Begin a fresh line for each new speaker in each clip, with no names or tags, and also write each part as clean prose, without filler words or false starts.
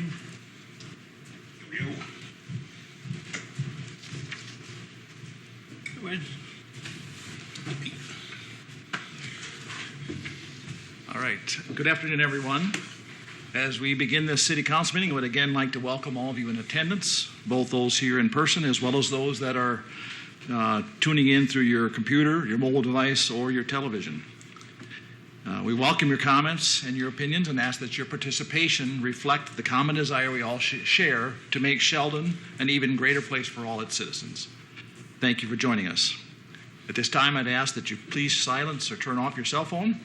Here we go. Go ahead.
All right. Good afternoon, everyone. As we begin this City Council meeting, I would again like to welcome all of you in attendance, both those here in person as well as those that are tuning in through your computer, your mobile device, or your television. We welcome your comments and your opinions and ask that your participation reflect the common desire we all share to make Sheldon an even greater place for all its citizens. Thank you for joining us. At this time, I'd ask that you please silence or turn off your cell phone.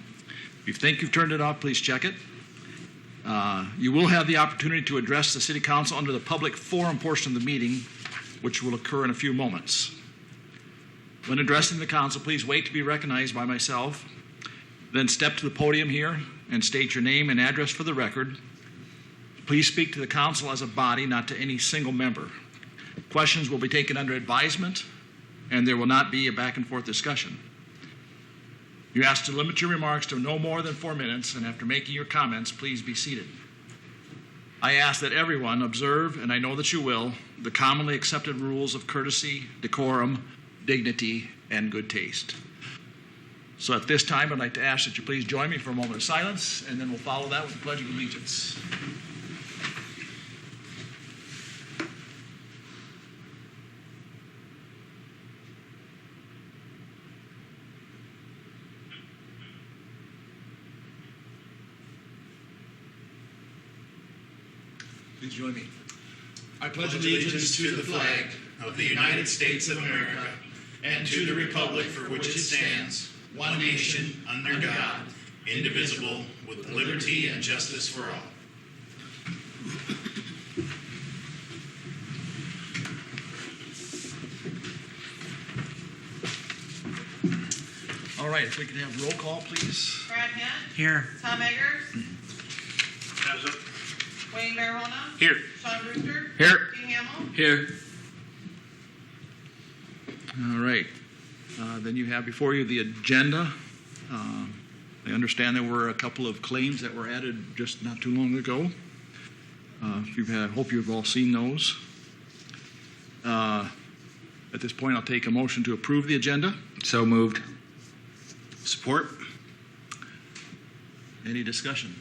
If you think you've turned it off, please check it. You will have the opportunity to address the City Council under the public forum portion of the meeting, which will occur in a few moments. When addressing the Council, please wait to be recognized by myself. Then step to the podium here and state your name and address for the record. Please speak to the Council as a body, not to any single member. Questions will be taken under advisement, and there will not be a back and forth discussion. You're asked to limit your remarks to no more than 4 minutes, and after making your comments, please be seated. I ask that everyone observe, and I know that you will, the commonly accepted rules of courtesy, decorum, dignity, and good taste. So at this time, I'd like to ask that you please join me for a moment of silence, and then we'll follow that with the Pledge of Allegiance. Please join me.
I pledge allegiance to the flag of the United States of America and to the republic for which it stands, one nation, under God, indivisible, with liberty and justice for all.
All right, if we could have roll call, please.
Brad Hunt.
Here.
Tom Eggers.
Present.
Wayne Barahona.
Here.
Sean Brewster.
Here.
King Hamel.
Here.
All right. Then you have before you the agenda. I understand there were a couple of claims that were added just not too long ago. I hope you've all seen those. At this point, I'll take a motion to approve the agenda.
So moved.
Support?
Any discussion?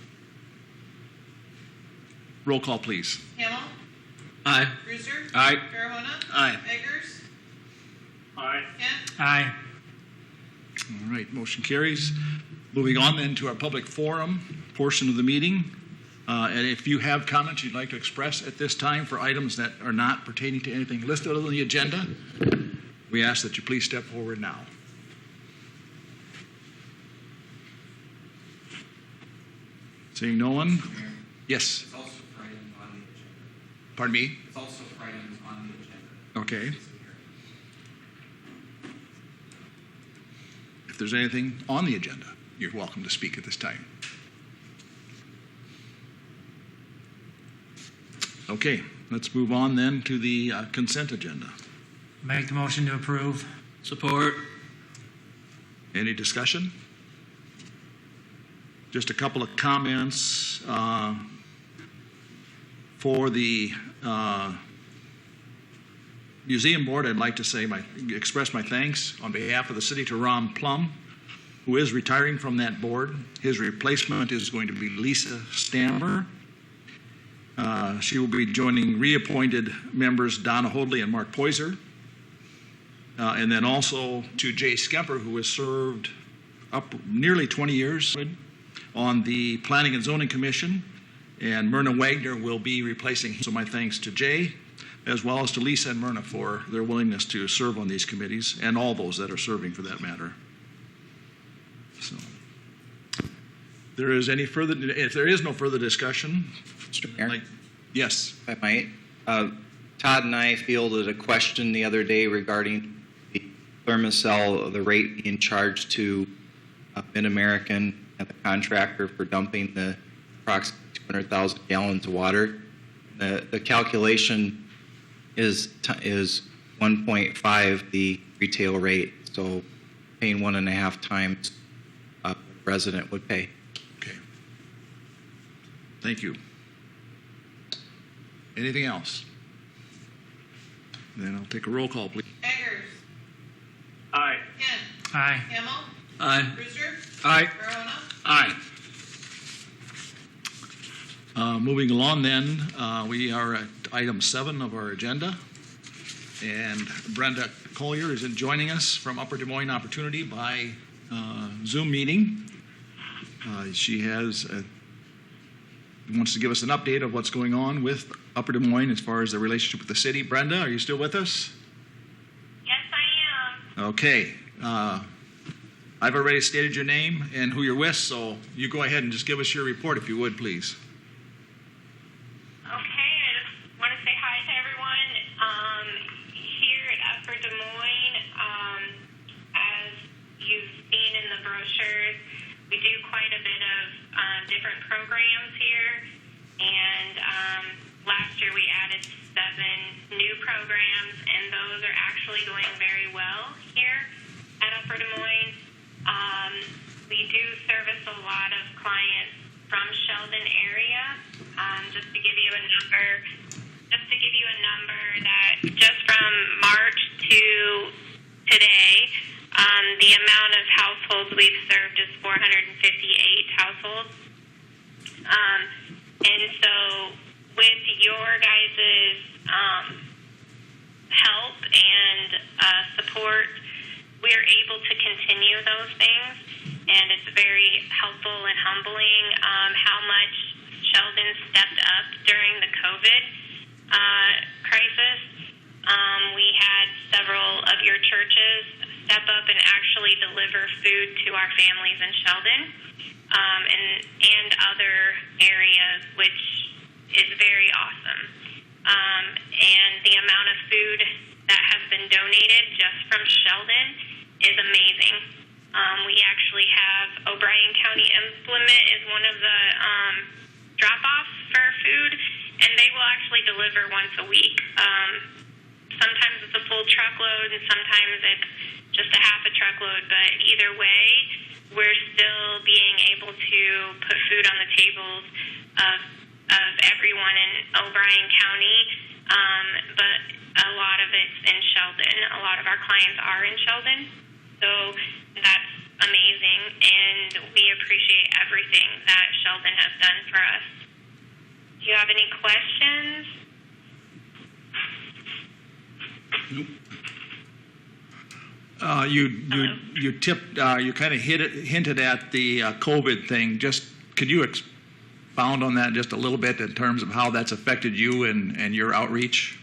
Roll call, please.
Hamel.
Aye.
Brewster.
Aye.
Barahona.
Aye.
Eggers.
Aye.
Kent.
Aye.
All right, motion carries. Moving on then to our public forum portion of the meeting. And if you have comments you'd like to express at this time for items that are not pertaining to anything listed on the agenda, we ask that you please step forward now. Seeing no one? Yes.
It's also for items on the agenda.
Pardon me?
It's also for items on the agenda.
Okay. If there's anything on the agenda, you're welcome to speak at this time. Okay, let's move on then to the consent agenda.
Make the motion to approve. Support.
Any discussion? Just a couple of comments for the Museum Board. I'd like to express my thanks on behalf of the city to Ron Plum, who is retiring from that board. His replacement is going to be Lisa Stammer. She will be joining reappointed members Donna Hoadley and Mark Poyser. And then also to Jay Skemper, who has served up nearly 20 years on the Planning and Zoning Commission, and Myrna Wagner will be replacing him. So my thanks to Jay, as well as to Lisa and Myrna for their willingness to serve on these committees, and all those that are serving for that matter. So, if there is no further discussion,
Mr. Mayor,
yes.
if I might. Todd and I fielded a question the other day regarding the Thermocell, the rate being charged to Mid-American and the contractor for dumping the approximately 200,000 gallons of water. The calculation is 1.5 the retail rate, so paying 1.5 times what the resident would pay.
Okay. Thank you. Anything else? Then I'll take a roll call, please.
Eggers.
Aye.
Kent.
Aye.
Hamel.
Aye.
Brewster.
Aye.
Verona.
Aye.
Moving along then, we are at item 7 of our agenda. And Brenda Collier is joining us from Upper Des Moines Opportunity by Zoom meeting. She wants to give us an update of what's going on with Upper Des Moines as far as the relationship with the city. Brenda, are you still with us?
Yes, I am.
Okay. I've already stated your name and who you're with, so you go ahead and just give us your report if you would, please.
Okay, I just want to say hi to everyone. Here at Upper Des Moines, as you've seen in the brochures, we do quite a bit of different programs here, and last year we added 7 new programs, and those are actually going very well here at Upper Des Moines. We do service a lot of clients from Sheldon area. Just to give you a number, that just from March to today, the amount of households we've served is 458 households. And so with your guys' help and support, we're able to continue those things. And it's very helpful and humbling how much Sheldon stepped up during the COVID crisis. We had several of your churches step up and actually deliver food to our families in Sheldon and other areas, which is very awesome. And the amount of food that has been donated just from Sheldon is amazing. We actually have O'Brien County Implement is one of the drop-offs for food, and they will actually deliver once a week. Sometimes it's a full truckload, and sometimes it's just a half a truckload, but either way, we're still being able to put food on the tables of everyone in O'Brien County, but a lot of it's in Sheldon. A lot of our clients are in Sheldon, so that's amazing, and we appreciate everything that Sheldon has done for us. Do you have any questions?
You kind of hinted at the COVID thing. Just could you expound on that just a little bit in terms of how that's affected you and your outreach?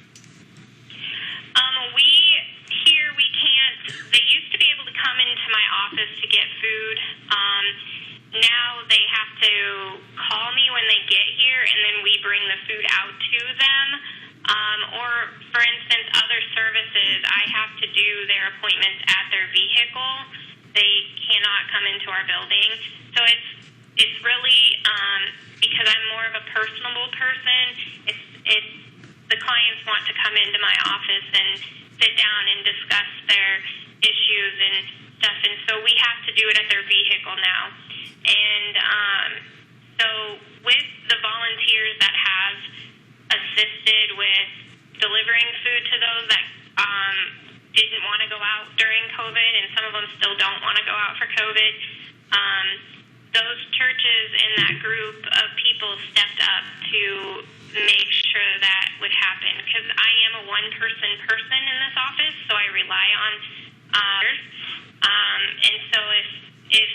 We can't. They used to be able to come into my office to get food. Now they have to call me when they get here, and then we bring the food out to them. Or, for instance, other services, I have to do their appointments at their vehicle. They cannot come into our building. So it's really, because I'm more of a personable person, it's the clients want to come into my office and sit down and discuss their issues and stuff. And so we have to do it at their vehicle now. And so with the volunteers that have assisted with delivering food to those that didn't want to go out during COVID, and some of them still don't want to go out for COVID, those churches in that group of people stepped up to make sure that would happen, because I am a one-person in this office, so I rely on others. And so if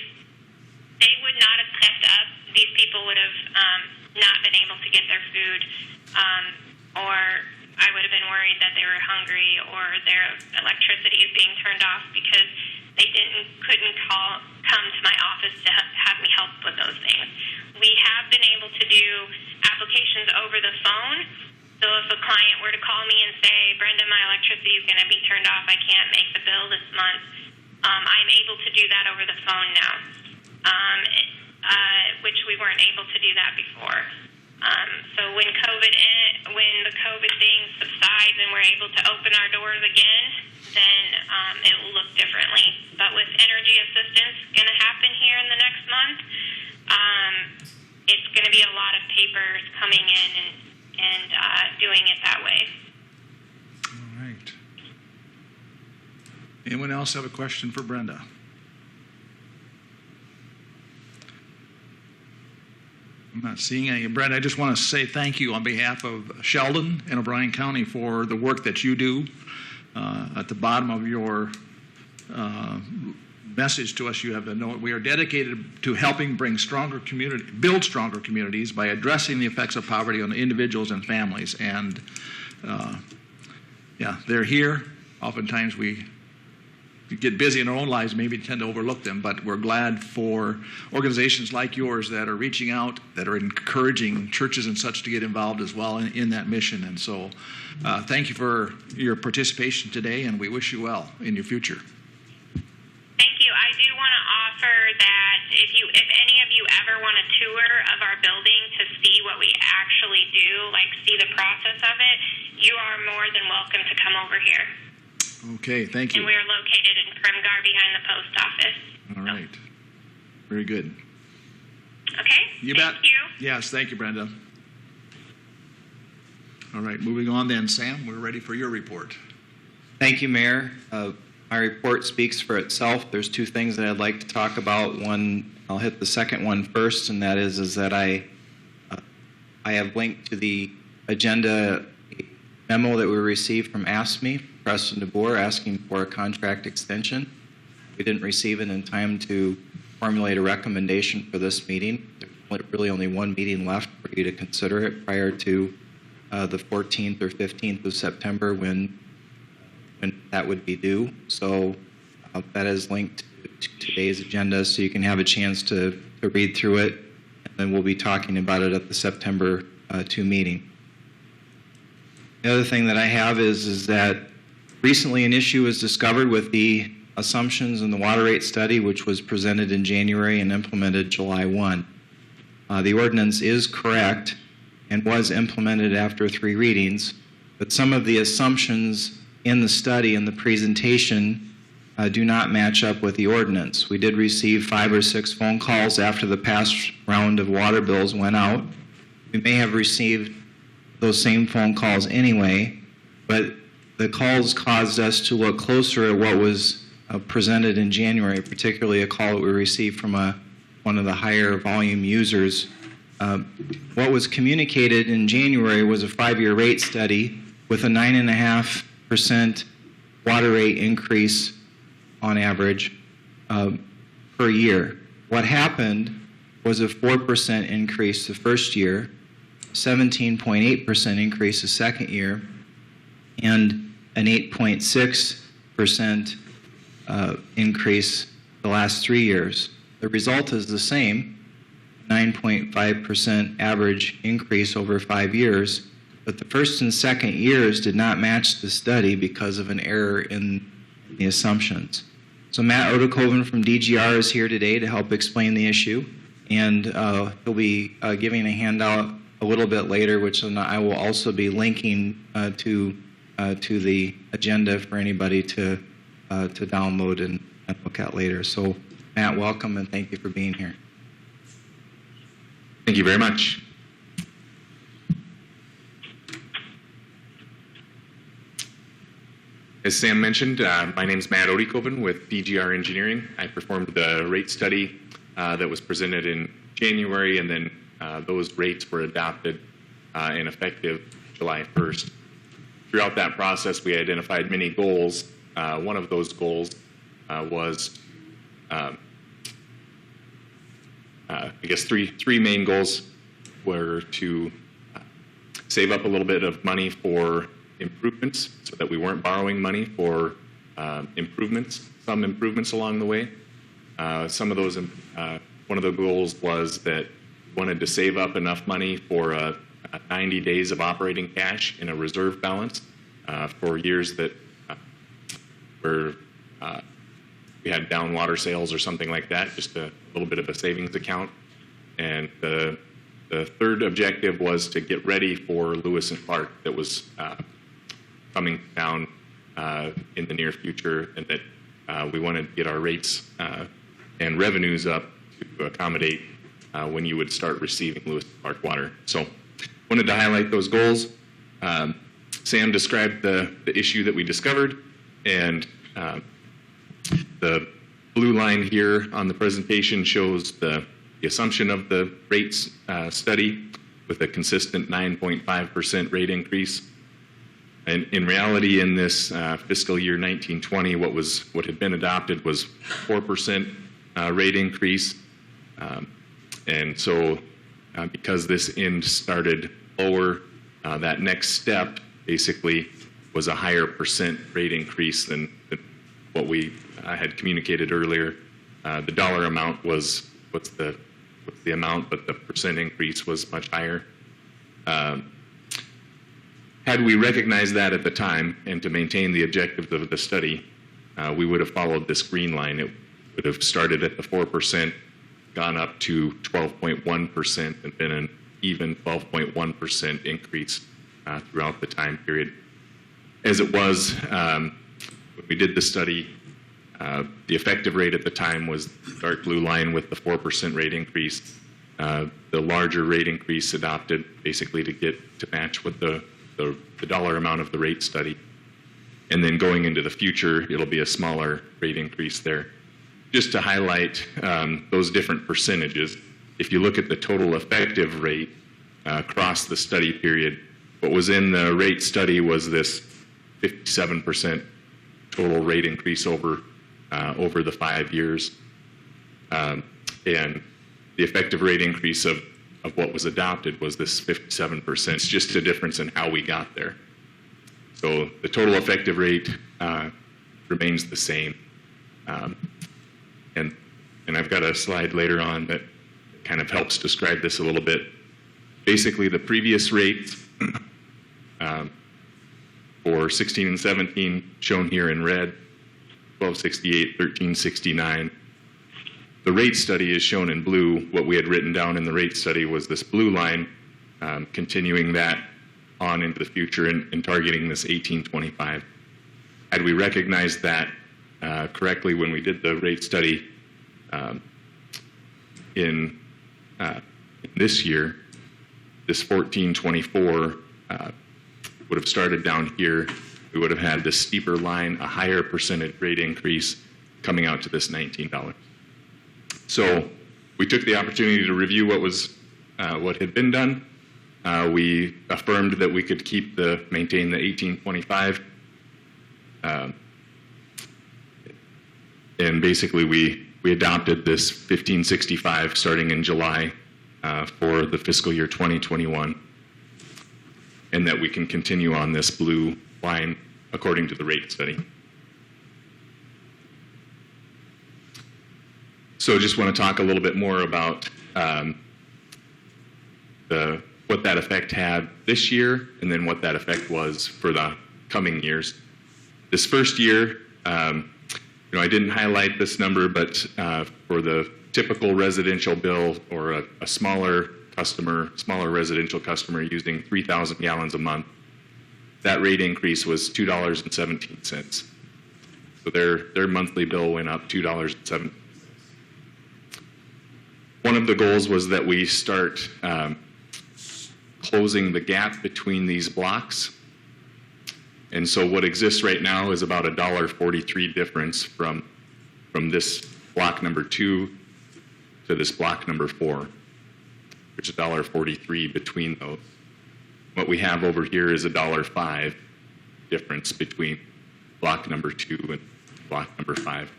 they would not have stepped up, these people would have not been able to get their food, or I would have been worried that they were hungry or their electricity is being turned off because they couldn't come to my office to have me help with those things. We have been able to do applications over the phone. So if a client were to call me and say, Brenda, my electricity is going to be turned off, I can't make the bill this month, I'm able to do that over the phone now, which we weren't able to do that before. So when the COVID thing subsides and we're able to open our doors again, then it will look differently. But with energy assistance going to happen here in the next month, it's going to be a lot of papers coming in and doing it that way.
All right. Anyone else have a question for Brenda? I'm not seeing any. Brenda, I just want to say thank you on behalf of Sheldon and O'Brien County for the work that you do. At the bottom of your message to us, you have to know we are dedicated to helping build stronger communities by addressing the effects of poverty on individuals and families. And they're here. Oftentimes we get busy in our own lives, maybe tend to overlook them, but we're glad for organizations like yours that are reaching out, that are encouraging churches and such to get involved as well in that mission. And so thank you for your participation today, and we wish you well in your future.
Thank you. I do want to offer that if any of you ever want a tour of our building to see what we actually do, like see the process of it, you are more than welcome to come over here.
Okay, thank you.
And we are located in Primgar behind the post office.
All right. Very good.
Okay?
You bet.
Thank you.
Yes, thank you, Brenda. All right, moving on then. Sam, we're ready for your report.
Thank you, Mayor. My report speaks for itself. There's two things that I'd like to talk about. One, I'll hit the second one first, and that is that I have linked to the agenda a memo that we received from AFSCME, Preston DeBoer, asking for a contract extension. We didn't receive it in time to formulate a recommendation for this meeting. There's really only one meeting left for you to consider it prior to the 14th or 15th of September when that would be due. So that is linked to today's agenda so you can have a chance to read through it, and then we'll be talking about it at the September 2 meeting. The other thing that I have is that recently an issue was discovered with the assumptions in the water rate study, which was presented in January and implemented July 1. The ordinance is correct and was implemented after 3 readings, but some of the assumptions in the study and the presentation do not match up with the ordinance. We did receive 5 or 6 phone calls after the past round of water bills went out. We may have received those same phone calls anyway, but the calls caused us to look closer at what was presented in January, particularly a call that we received from one of the higher volume users. What was communicated in January was a 5-year rate study with a 9.5% water rate increase on average per year. What happened was a 4% increase the first year, 17.8% increase the second year, and an 8.6% increase the last 3 years. The result is the same, 9.5% average increase over 5 years, but the first and second years did not match the study because of an error in the assumptions. So Matt Odekoven from DGR is here today to help explain the issue, and he'll be giving a handout a little bit later, which I will also be linking to the agenda for anybody to download and look at later. So Matt, welcome, and thank you for being here.
Thank you very much. As Sam mentioned, my name is Matt Odekoven with DGR Engineering. I performed the rate study that was presented in January, and then those rates were adopted and effective July 1st. Throughout that process, we identified many goals. One of those goals was, I guess, three main goals were to save up a little bit of money for improvements so that we weren't borrowing money for some improvements along the way. Some of those, one of the goals was that we wanted to save up enough money for 90 days of operating cash in a reserve balance for years that where we had down water sales or something like that, just a little bit of a savings account. And the third objective was to get ready for Lewis and Clark that was coming down in the near future, and that we wanted to get our rates and revenues up to accommodate when you would start receiving Lewis and Clark water. So wanted to highlight those goals. Sam described the issue that we discovered, and the blue line here on the presentation shows the assumption of the rates study with a consistent 9.5% rate increase. And in reality, in this fiscal year 1920, what had been adopted was 4% rate increase. And so because this end started lower, that next step basically was a higher percent rate increase than what we had communicated earlier. The dollar amount was what's the amount, but the percent increase was much higher. Had we recognized that at the time and to maintain the objectives of the study, we would have followed this green line. It would have started at the 4%, gone up to 12.1%, and been an even 12.1% increase throughout the time period. As it was, when we did the study, the effective rate at the time was the dark blue line with the 4% rate increase. The larger rate increase adopted basically to match with the dollar amount of the rate study. And then going into the future, it'll be a smaller rate increase there. Just to highlight those different percentages, if you look at the total effective rate across the study period, what was in the rate study was this 57% total rate increase over the 5 years. And the effective rate increase of what was adopted was this 57%. It's just a difference in how we got there. So the total effective rate remains the same. And I've got a slide later on that kind of helps describe this a little bit. Basically, the previous rates for 16 and 17 shown here in red, 1268, 1369. The rate study is shown in blue. What we had written down in the rate study was this blue line, continuing that on into the future and targeting this 1825. Had we recognized that correctly when we did the rate study in this year, this 1424 would have started down here. We would have had this steeper line, a higher percentage rate increase coming out to this $19. So we took the opportunity to review what had been done. We affirmed that we could maintain the 1825. And basically we adopted this 1565 starting in July for the fiscal year 2021, and that we can continue on this blue line according to the rate study. So just want to talk a little bit more about what that effect had this year, and then what that effect was for the coming years. This first year, I didn't highlight this number, but for the typical residential bill or a smaller residential customer using 3,000 gallons a month, that rate increase was $2.17. So their monthly bill went up $2.17. One of the goals was that we start closing the gap between these blocks. And so what exists right now is about a $1.43 difference from this block number 2 to this block number 4, which is $1.43 between those. What we have over here is a $1.05 difference between block number 2 and block number 5.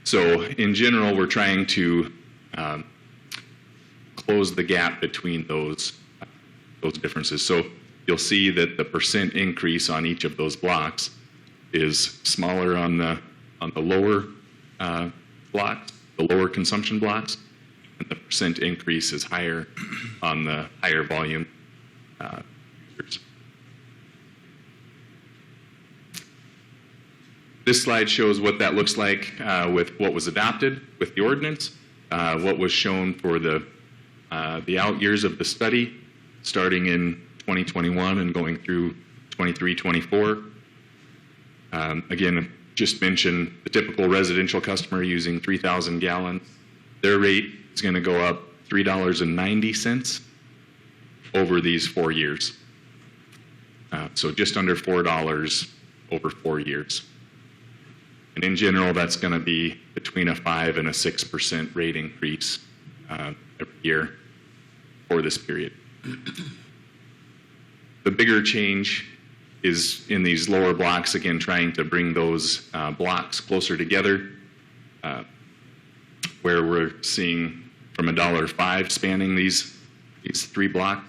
So in general, we're trying to close the gap between those differences. So you'll see that the percent increase on each of those blocks is smaller on the lower blocks, the lower consumption blocks, and the percent increase is higher on the higher volume users. This slide shows what that looks like with what was adopted with the ordinance, what was shown for the out years of the study, starting in 2021 and going through 23-24. Again, just mentioned the typical residential customer using 3,000 gallons. Their rate is going to go up $3.90 over these 4 years. So just under $4 over 4 years. And in general, that's going to be between a 5 and a 6% rate increase every year for this period. The bigger change is in these lower blocks, again, trying to bring those blocks closer together, where we're seeing from $1.05 spanning these 3 blocks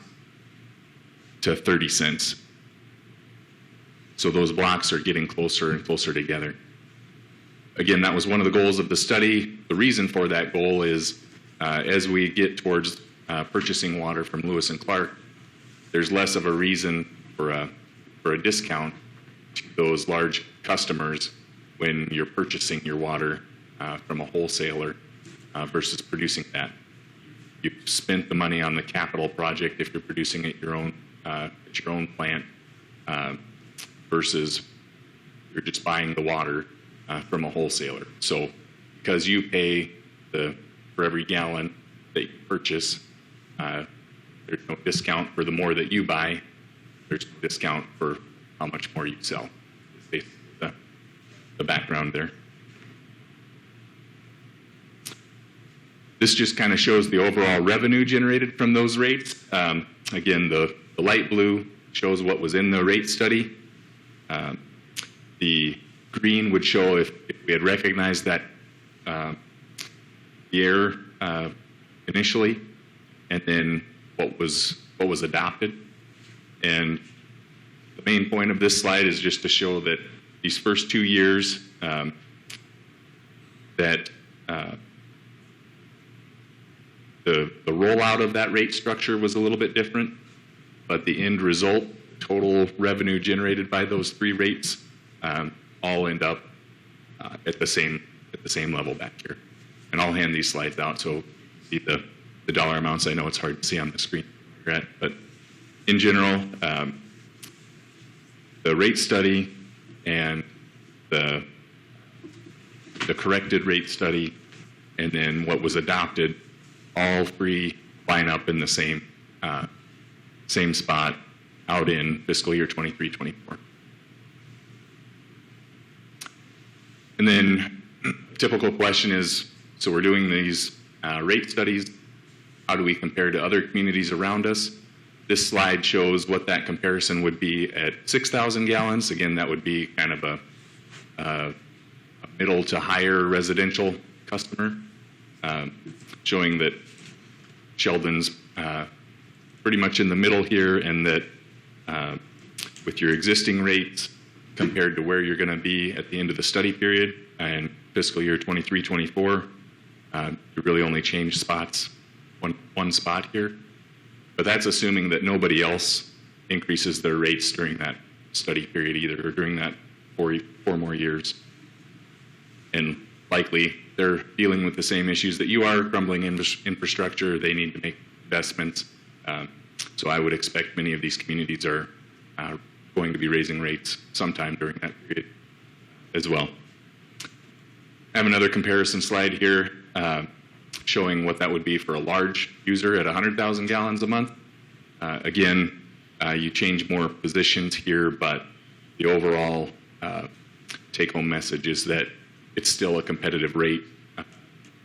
to 30 cents. So those blocks are getting closer and closer together. Again, that was one of the goals of the study. The reason for that goal is as we get towards purchasing water from Lewis and Clark, there's less of a reason for a discount to those large customers when you're purchasing your water from a wholesaler versus producing that. You've spent the money on the capital project if you're producing at your own plant versus you're just buying the water from a wholesaler. So because you pay for every gallon that you purchase, there's no discount for the more that you buy. There's no discount for how much more you sell. It's basically the background there. This just kind of shows the overall revenue generated from those rates. Again, the light blue shows what was in the rate study. The green would show if we had recognized that the error initially, and then what was adopted. And the main point of this slide is just to show that these first 2 years that the rollout of that rate structure was a little bit different, but the end result, total revenue generated by those 3 rates, all end up at the same level back here. And I'll hand these slides out so you see the dollar amounts. I know it's hard to see on the screen where you're at, but in general, the rate study and the corrected rate study, and then what was adopted, all 3 line up in the same spot out in fiscal year 23-24. And then typical question is, so we're doing these rate studies, how do we compare to other communities around us? This slide shows what that comparison would be at 6,000 gallons. Again, that would be kind of a middle to higher residential customer, showing that Sheldon's pretty much in the middle here, and that with your existing rates compared to where you're going to be at the end of the study period and fiscal year 23-24, you really only change spots, one spot here. But that's assuming that nobody else increases their rates during that study period either, or during that 4 more years. And likely they're dealing with the same issues that you are, crumbling infrastructure, they need to make investments. So I would expect many of these communities are going to be raising rates sometime during that period as well. I have another comparison slide here showing what that would be for a large user at 100,000 gallons a month. Again, you change more positions here, but the overall take-home message is that it's still a competitive rate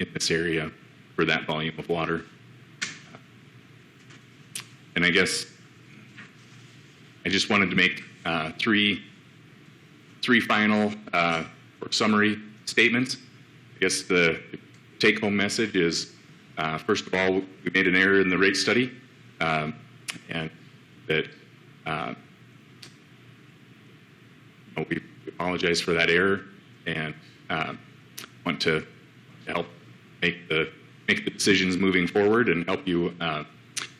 in this area for that volume of water. And I guess I just wanted to make three final or summary statements. I guess the take-home message is, first of all, we made an error in the rate study, and that we apologize for that error, and want to help make the decisions moving forward and help you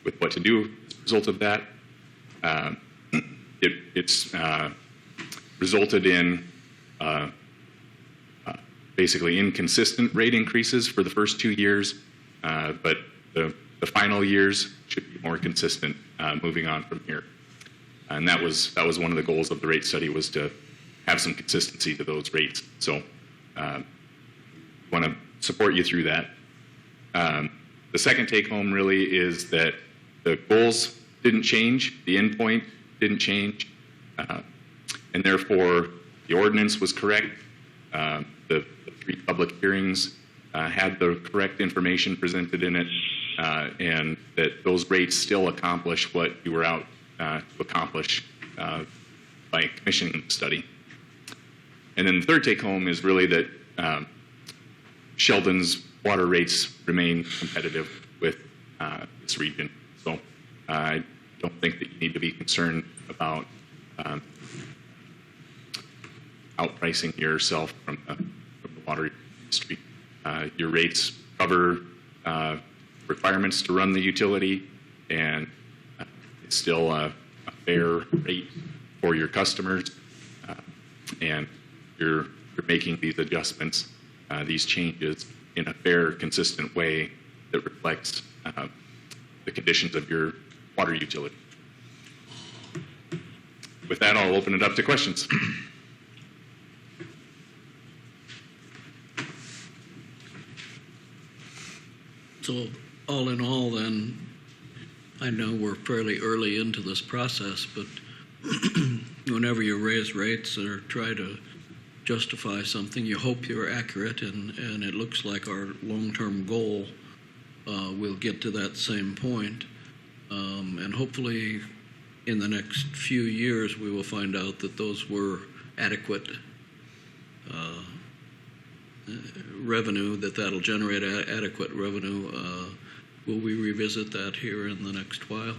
with what to do as a result of that. It's resulted in basically inconsistent rate increases for the first 2 years, but the final years should be more consistent moving on from here. And that was one of the goals of the rate study, was to have some consistency to those rates. So want to support you through that. The second take home really is that the goals didn't change, the endpoint didn't change, and therefore the ordinance was correct. The 3 public hearings had the correct information presented in it, and that those rates still accomplish what you were out to accomplish by commissioning the study. And then the third take home is really that Sheldon's water rates remain competitive with this region. So I don't think that you need to be concerned about outpricing yourself from the water industry. Your rates cover requirements to run the utility, and it's still a fair rate for your customers, and you're making these adjustments, these changes in a fair, consistent way that reflects the conditions of your water utility. With that, I'll open it up to questions.
So all in all, then, I know we're fairly early into this process, but whenever you raise rates or try to justify something, you hope you're accurate, and it looks like our long-term goal will get to that same point. And hopefully in the next few years we will find out that those were adequate revenue, that'll generate adequate revenue. Will we revisit that here in the next while?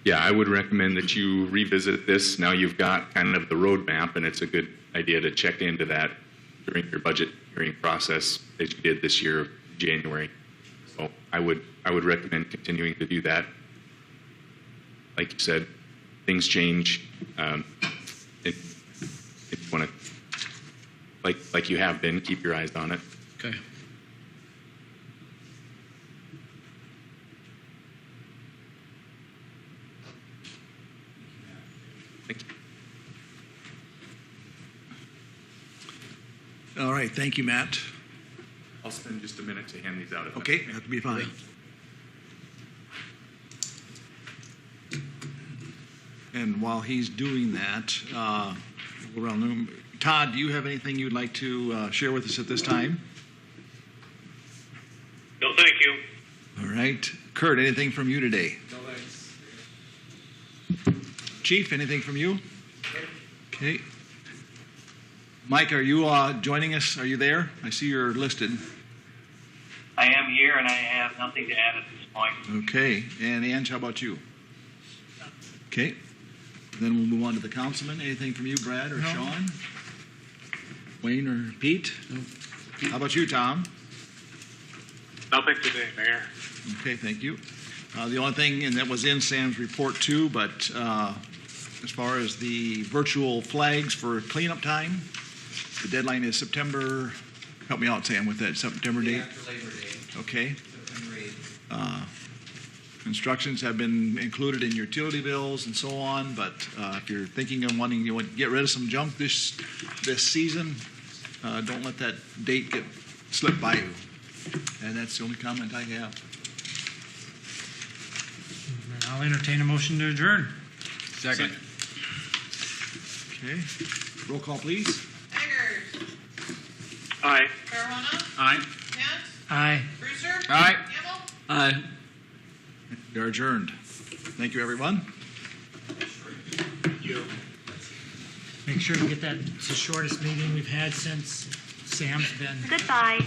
Yeah, I would recommend that you revisit this. Now you've got kind of the roadmap, and it's a good idea to check into that during your budget hearing process as you did this year, January. So I would recommend continuing to do that. Like you said, things change. If you want to, like you have been, keep your eyes on it.
Okay.
Thank you.
All right, thank you, Matt.
I'll spend just a minute to hand these out.
Okay, that'll be fine. And while he's doing that, we'll run the room. Todd, do you have anything you'd like to share with us at this time?
No, thank you.
All right. Kurt, anything from you today?
No thanks.
Chief, anything from you? Okay. Mike, are you joining us? Are you there? I see you're listed.
I am here, and I have nothing to add at this point.
Okay. And Ange, how about you? Okay. Then we'll move on to the councilman. Anything from you, Brad or Sean? Wayne or Pete? No. How about you, Tom?
Nothing today, Mayor.
Okay, thank you. The only thing, and that was in Sam's report too, but as far as the virtual flags for cleanup time, the deadline is September, help me out, Sam, with that September date.
After Labor Day,
Okay.
September 8th.
Instructions have been included in your utility bills and so on, but if you're thinking of wanting to get rid of some junk this season, don't let that date get slip by you. And that's the only comment I have.
I'll entertain a motion to adjourn.
Second. Okay. Roll call, please.
Eggers.
Aye.
Marahona.
Aye.
Kent.
Aye.
Brewster.
Aye.
Hamel.
Aye.
We are adjourned. Thank you, everyone.
Make sure to get that. It's the shortest meeting we've had since Sam's been.
Goodbye.